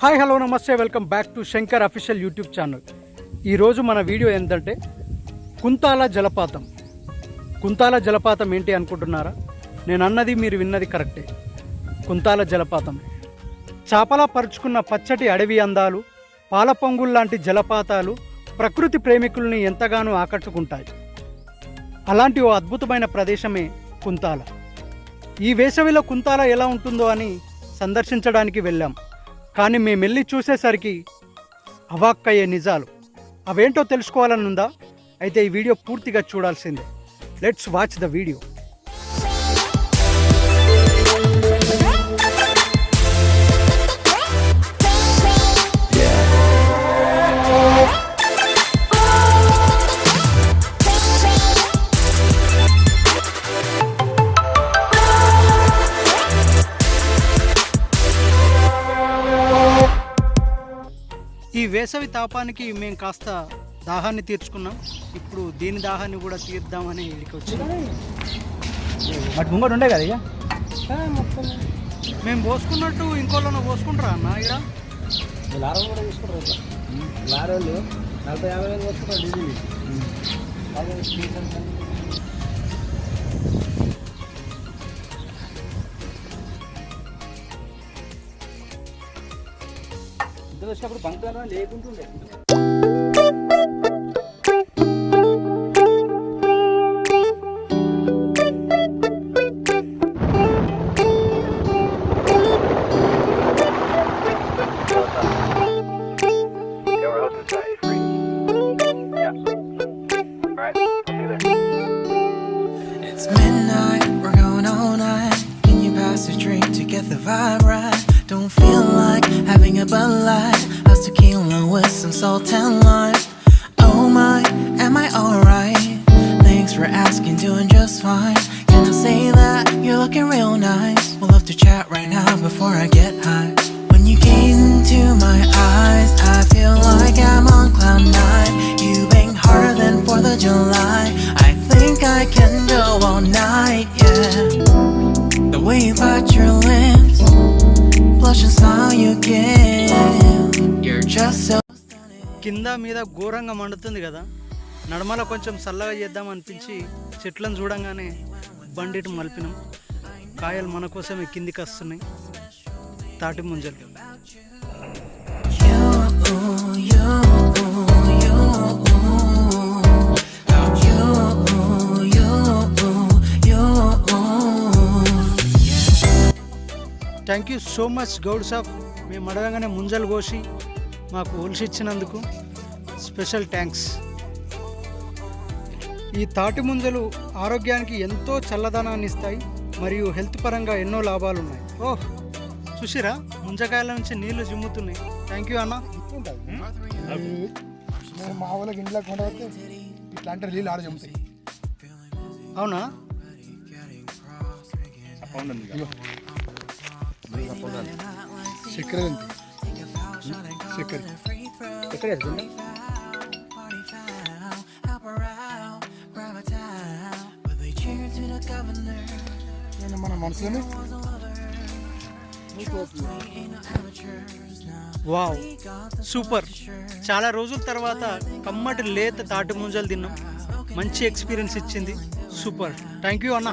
Hi hello నమస్తే, welcome back to Shankar official YouTube channel. ఈరోజు మన వీడియో ఏంటంటే కుంతాల జలపాతం. కుంతాల జలపాతం ఏంటి అనుకుంటున్నారా? నేను అన్నది మీరు విన్నది కరెక్టే, కుంతాల జలపాతం. చాపలా పరుచుకున్న పచ్చటి అడవి అందాలు, పాలపొంగుల్లాంటి జలపాతాలు ప్రకృతి ప్రేమికుల్ని ఎంతగానో ఆకట్టుకుంటాయి. అలాంటి ఓ అద్భుతమైన ప్రదేశమే కుంతాల. ఈ వేసవిలో కుంతాల ఎలా ఉంటుందో అని సందర్శించడానికి వెళ్ళాం. కానీ మేము వెళ్ళి చూసేసరికి అవాక్కయ్యే నిజాలు. అవేంటో తెలుసుకోవాలని ఉందా? అయితే ఈ వీడియో పూర్తిగా చూడాల్సిందే. Let's watch the video. ఈ వేసవి తాపానికి మేము కాస్త దాహాన్ని తీర్చుకున్నాం. ఇప్పుడు దీని దాహాన్ని కూడా తీర్దామని ఇక్కడికి వచ్చినాం. అటు ముంగడు ఉండే కదా ఇక మేము పోసుకున్నట్టు ఇంకోళ్ళను పోసుకుంటారా అన్న? ఇక్కడ లారీ కూడా తీసుకుంటారు. లారీ వాళ్ళు 40-50 వేలు పోసుకుంటారు డీజిల్. ఇద్దరు వచ్చినప్పుడు bunk లేకుంటుండే. It's midnight, we're going all night. Can you pass a drink to get the vibe right? Don't feel like having a Bud Light. How's tequila with some salt and lime? Oh my, am I alright? Thanks for asking, doing just fine. Can I say that you're looking real nice? We'll love to chat right now before I get high. When you gaze into my eyes, I feel like I'm on cloud 9. You bang harder than 4th of July. I think I can go all night, yeah. The way you bite your lips, blush and smile you give. You're just so కింద మీద ఘోరంగా మండుతుంది కదా. నడమల కొంచెం చల్లగా చేద్దాం అనిపించి చెట్లను చూడంగానే బండిటి మలిపినాం. కాయలు మన కోసమే కిందికి వస్తున్నాయి. తాటి ముంజలు. Thank you so much Goud సాబ్. మేము అడగగానే ముంజలు కోసి మాకు ఒలిసిచ్చినందుకు స్పెషల్ థ్యాంక్స్. ఈ తాటి ముంజలు ఆరోగ్యానికి ఎంతో చల్లదనాన్ని ఇస్తాయి మరియు హెల్త్ పరంగా ఎన్నో లాభాలు ఉన్నాయి. ఓహ్ చూసిరా, ముంజకాయల నుంచి నీళ్లు జిమ్ముతున్నాయి. థ్యాంక్ యూ అన్న. మా వాళ్ళకి ఇంట్లో కొండవస్తే ఇట్లాంటి నీళ్ళు ఆడ జమ్ముతాయి. అవునా? చక్కెర చక్కెర చక్కెర నేను మన మనసులోనే. Wow super. చాలా రోజుల తర్వాత కమ్మటి లేత తాటి ముంజలు తిన్నాం. మంచి ఎక్స్పీరియన్స్ ఇచ్చింది. సూపర్. థ్యాంక్ యూ అన్న.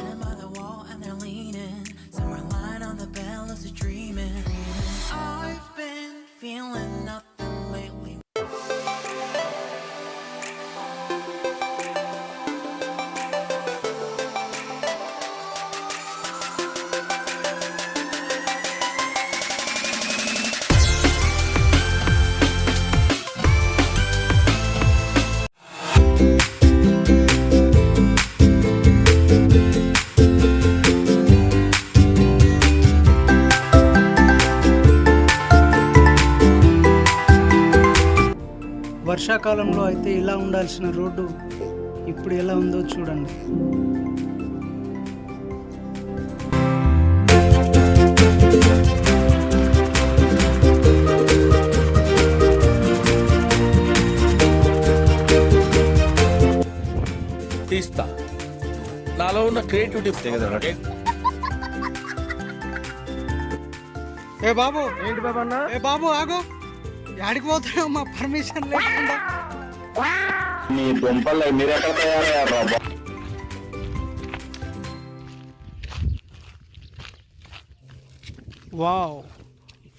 వర్షాకాలంలో అయితే ఇలా ఉండాల్సిన రోడ్డు ఇప్పుడు ఎలా ఉందో చూడండి. తీస్తా నాలో ఉన్న క్రియేటివిటీ ఏ బాబు, ఏంటి బాబు అన్న? ఏ బాబు ఆగో, యాడికి పోతాడో మా పర్మిషన్ లేకుండా. మీ దుంపలు మీరు ఎక్కడ తయారయ్యారు రా? వావ్,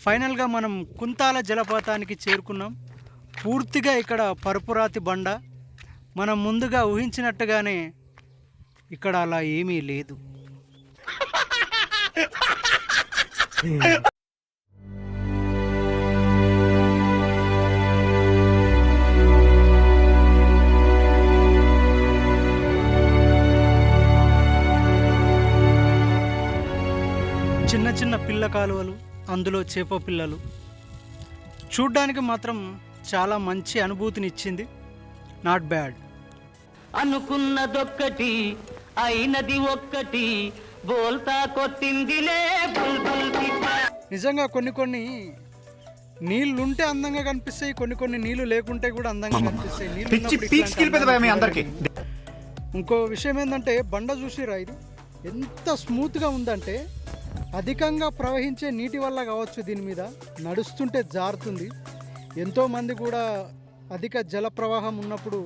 ఫైనల్గా మనం కుంతాల జలపాతానికి చేరుకున్నాం. పూర్తిగా ఇక్కడ పరుపురాతి బండ. మనం ముందుగా ఊహించినట్టుగానే ఇక్కడ అలా ఏమీ లేదు. చిన్న చిన్న పిల్ల కాలువలు, అందులో చేప పిల్లలు. చూడ్డానికి మాత్రం చాలా మంచి అనుభూతినిచ్చింది. Not bad. అనుకున్నదొక్కటి అయినది ఒక్కటి బోల్తా కొట్టిందిలే బుల్బుల్ పిట్ట. నిజంగా కొన్ని నీళ్ళుంటే అందంగా కనిపిస్తాయి, కొన్ని నీళ్లు లేకుంటే కూడా అందంగా కనిపిస్తాయి. నీళ్ళు ఉన్నప్పుడు ఇట్లాంటి అందాలు. ఇంకో విషయం ఏంటంటే బండ చూసిరా, ఇది ఎంత స్మూత్గా ఉందంటే అధికంగా ప్రవహించే నీటి వల్ల కావచ్చు దీని మీద నడుస్తుంటే జారుతుంది. ఎంతోమంది కూడా అధిక జల ప్రవాహం ఉన్నప్పుడు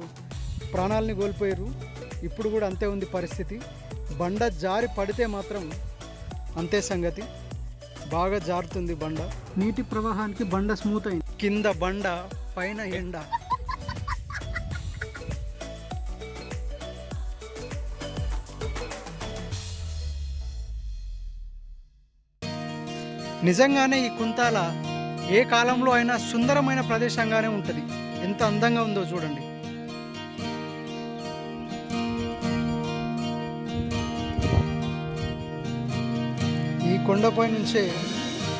ప్రాణాలని కోల్పోయారు. ఇప్పుడు కూడా అంతే ఉంది పరిస్థితి. బండ జారి పడితే మాత్రం అంతే సంగతి. బాగా జారుతుంది బండ. నీటి ప్రవాహానికి బండ స్మూత్ అయింది. కింద బండ, పైన ఎండ. నిజంగానే ఈ కుంతాల ఏ కాలంలో అయినా సుందరమైన ప్రదేశంగానే ఉంటుంది. ఎంత అందంగా ఉందో చూడండి. ఈ కొండపై నుంచే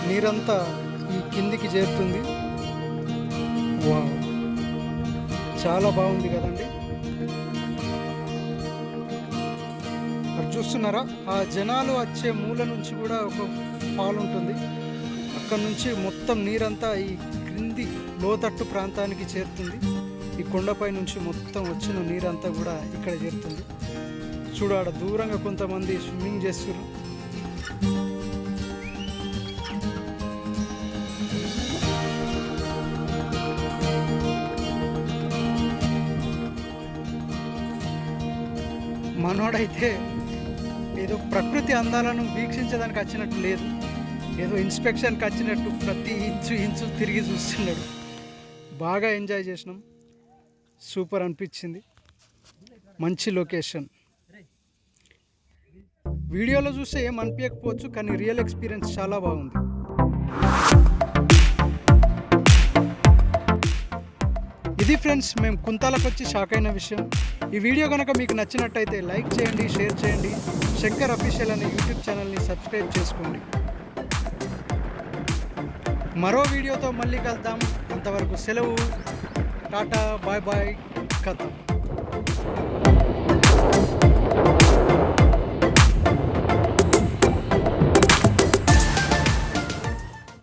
నీరంతా ఈ కిందికి చేరుతుంది. వావ్, చాలా బాగుంది కదండి. అది చూస్తున్నారా, ఆ జనాలు వచ్చే మూల నుంచి కూడా ఒక ఫాల్ ఉంటుంది. అక్కడ నుంచి మొత్తం నీరంతా ఈ క్రింది లోతట్టు ప్రాంతానికి చేరుతుంది. ఈ కొండపై నుంచి మొత్తం వచ్చిన నీరంతా కూడా ఇక్కడ చేరుతుంది. చూడాడ దూరంగా కొంతమంది స్విమ్మింగ్ చేస్తున్నారు. మనోడైతే ఏదో ప్రకృతి అందాలను వీక్షించడానికి వచ్చినట్టు లేదు, ఏదో ఇన్స్పెక్షన్కి వచ్చినట్టు ప్రతి ఇంచు తిరిగి చూస్తున్నాడు. బాగా ఎంజాయ్ చేసినాం. సూపర్ అనిపించింది. మంచి లొకేషన్. వీడియోలో చూస్తే ఏం అనిపించకపోవచ్చు, కానీ రియల్ ఎక్స్పీరియన్స్ చాలా బాగుంది. ఇది ఫ్రెండ్స్, మేము కుంతాలకు వచ్చి షాక్ అయిన విషయం. ఈ వీడియో కనుక మీకు నచ్చినట్టయితే లైక్ చేయండి, షేర్ చేయండి. శంకర్ అఫీషియల్ అనే యూట్యూబ్ ఛానల్ని సబ్స్క్రైబ్ చేసుకోండి. మరో వీడియోతో మళ్ళీ కలుద్దాం. అంతవరకు సెలవు. టాటా, బాయ్ బాయ్, ఖతం.